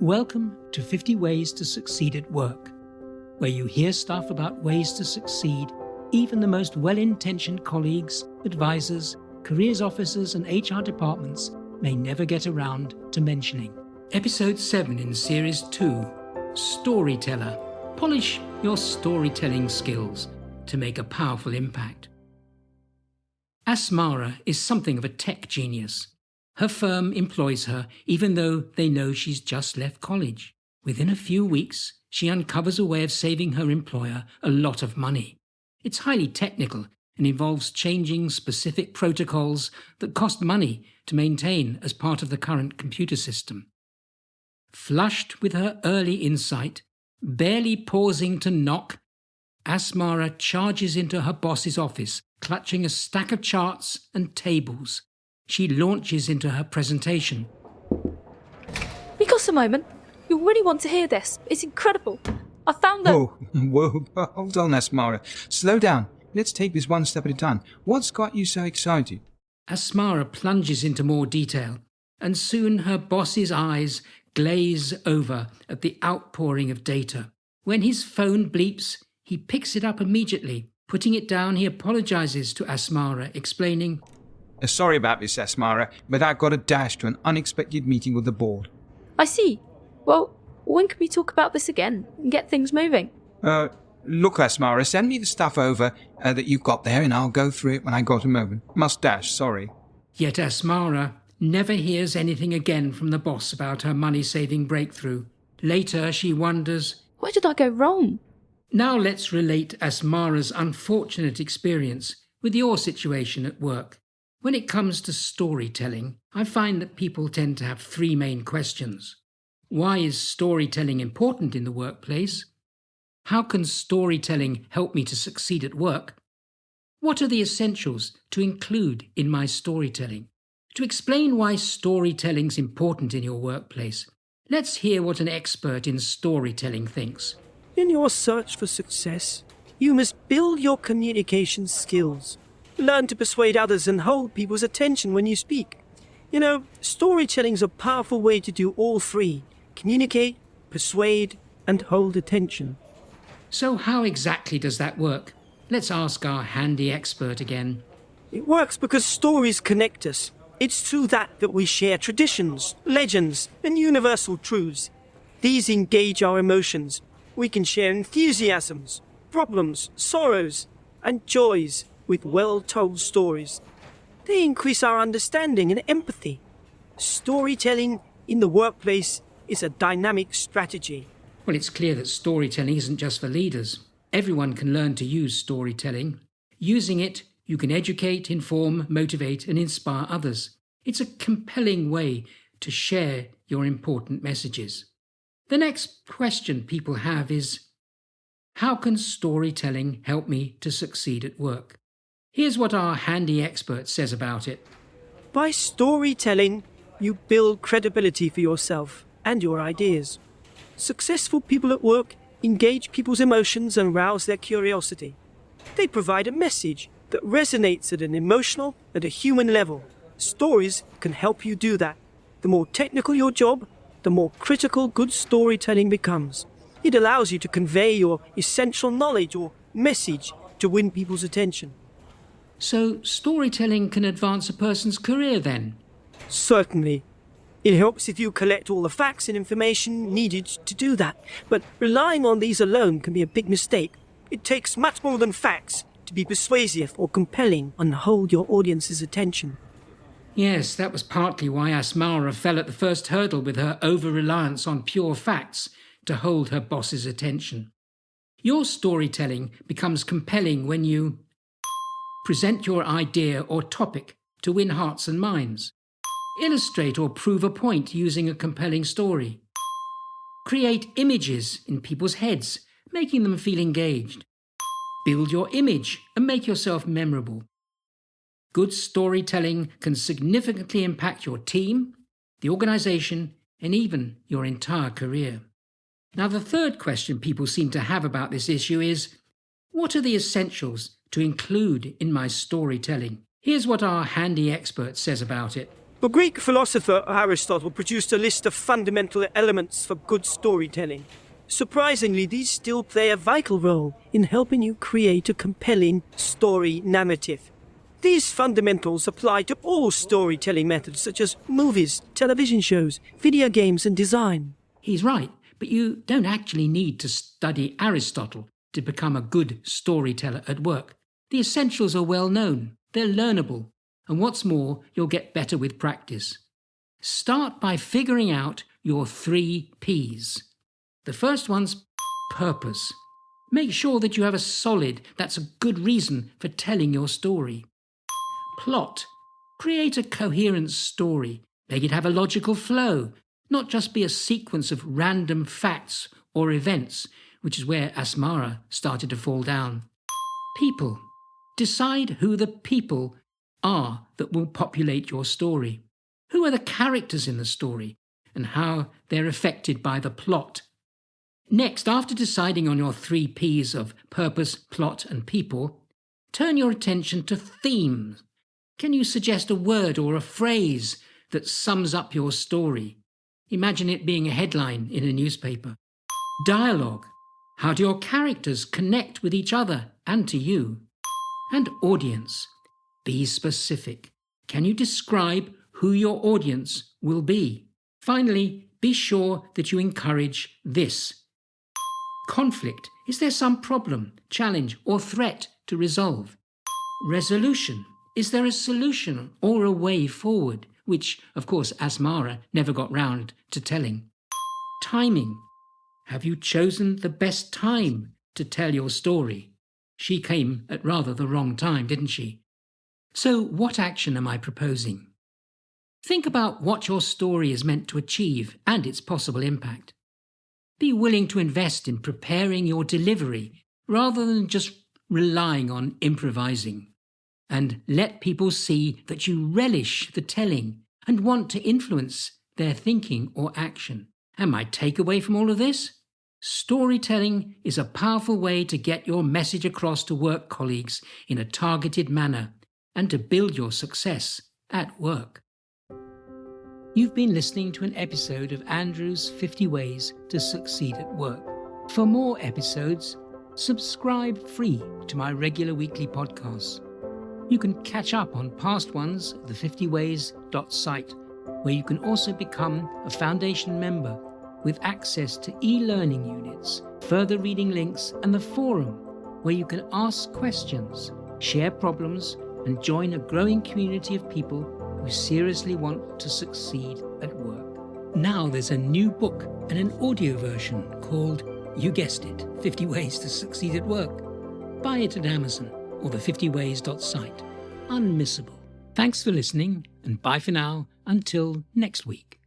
Welcome to 50 Ways to Succeed at Work, where you hear stuff about ways to succeed even the most well-intentioned colleagues, advisors, careers officers and HR departments may never get around to mentioning. Episode 7 in Series 2, Storyteller. Polish your storytelling skills to make a powerful impact. Asmara is something of a tech genius. Her firm employs her even though they know she's just left college. Within a few weeks, she uncovers a way of saving her employer a lot of money. It's highly technical and involves changing specific protocols that cost money to maintain as part of the current computer system. Flushed with her early insight, barely pausing to knock, Asmara charges into her boss's office, clutching a stack of charts and tables. She launches into her presentation. We got a moment. You'll really want to hear this. It's incredible. I found that... Whoa, hold on, Asmara. Slow down. Let's take this one step at a time. What's got you so excited? Asmara plunges into more detail, and soon her boss's eyes glaze over at the outpouring of data. When his phone bleeps, he picks it up immediately. Putting it down, he apologizes to Asmara, explaining, Sorry about this, Asmara, but I got a dash to an unexpected meeting with the board. I see. Well, when can we talk about this again and get things moving? Look, Asmara, send me the stuff over that you've got there and I'll go through it when I got a moment. Must dash, sorry. Yet Asmara never hears anything again from the boss about her money-saving breakthrough. Later, she wonders, where did I go wrong? Now let's relate Asmara's unfortunate experience with your situation at work. When it comes to storytelling, I find that people tend to have three main questions. Why is storytelling important in the workplace? How can storytelling help me to succeed at work? What are the essentials to include in my storytelling? To explain why storytelling's important in your workplace, let's hear what an expert in storytelling thinks. In your search for success, you must build your communication skills. Learn to persuade others and hold people's attention when you speak. You know, storytelling's a powerful way to do all three: communicate, persuade, and hold attention. So how exactly does that work? Let's ask our handy expert again. It works because stories connect us. It's through that we share traditions, legends, and universal truths. These engage our emotions. We can share enthusiasms, problems, sorrows, and joys with well-told stories. They increase our understanding and empathy. Storytelling in the workplace is a dynamic strategy. Well, it's clear that storytelling isn't just for leaders. Everyone can learn to use storytelling. Using it, you can educate, inform, motivate, and inspire others. It's a compelling way to share your important messages. The next question people have is, how can storytelling help me to succeed at work? Here's what our handy expert says about it. By storytelling, you build credibility for yourself and your ideas. Successful people at work engage people's emotions and rouse their curiosity. They provide a message that resonates at an emotional and a human level. Stories can help you do that. The more technical your job, the more critical good storytelling becomes. It allows you to convey your essential knowledge or message to win people's attention. So storytelling can advance a person's career then? Certainly. It helps if you collect all the facts and information needed to do that. But relying on these alone can be a big mistake. It takes much more than facts to be persuasive or compelling and hold your audience's attention. Yes, that was partly why Asmara fell at the first hurdle with her over-reliance on pure facts to hold her boss's attention. Your storytelling becomes compelling when you present your idea or topic to win hearts and minds. Illustrate or prove a point using a compelling story. Create images in people's heads, making them feel engaged. Build your image and make yourself memorable. Good storytelling can significantly impact your team, the organization, and even your entire career. Now, the third question people seem to have about this issue is, what are the essentials to include in my storytelling? Here's what our handy expert says about it. The Greek philosopher Aristotle produced a list of fundamental elements for good storytelling. Surprisingly, these still play a vital role in helping you create a compelling story narrative. These fundamentals apply to all storytelling methods such as movies, television shows, video games, and design. He's right, but you don't actually need to study Aristotle to become a good storyteller at work. The essentials are well known, they're learnable, and what's more, you'll get better with practice. Start by figuring out your 3 Ps. The first one's purpose. Make sure that you have a solid, that's a good reason for telling your story. Plot. Create a coherent story. Make it have a logical flow, not just be a sequence of random facts or events, which is where Asmara started to fall down. People. Decide who the people are that will populate your story. Who are the characters in the story and how they're affected by the plot. Next, after deciding on your 3 Ps of purpose, plot, and people, turn your attention to themes. Can you suggest a word or a phrase that sums up your story? Imagine it being a headline in a newspaper. Dialogue. How do your characters connect with each other and to you? And audience. Be specific. Can you describe who your audience will be? Finally, be sure that you encourage this. Conflict. Is there some problem, challenge, or threat to resolve? Resolution. Is there a solution or a way forward, which, of course, Asmara never got round to telling? Timing. Have you chosen the best time to tell your story? She came at rather the wrong time, didn't she? So what action am I proposing? Think about what your story is meant to achieve and its possible impact. Be willing to invest in preparing your delivery rather than just relying on improvising. And let people see that you relish the telling and want to influence their thinking or action. And my takeaway from all of this? Storytelling is a powerful way to get your message across to work colleagues in a targeted manner and to build your success at work. You've been listening to an episode of Andrew's 50 Ways to Succeed at Work. For more episodes, subscribe free to my regular weekly podcasts. You can catch up on past ones at the50ways.site, where you can also become a foundation member with access to e-learning units, further reading links, and the forum, where you can ask questions, share problems, and join a growing community of people who seriously want to succeed at work. Now there's a new book and an audio version called, you guessed it, 50 Ways to Succeed at Work. Buy it at Amazon or the50ways.site. Unmissable. Thanks for listening, and bye for now until next week.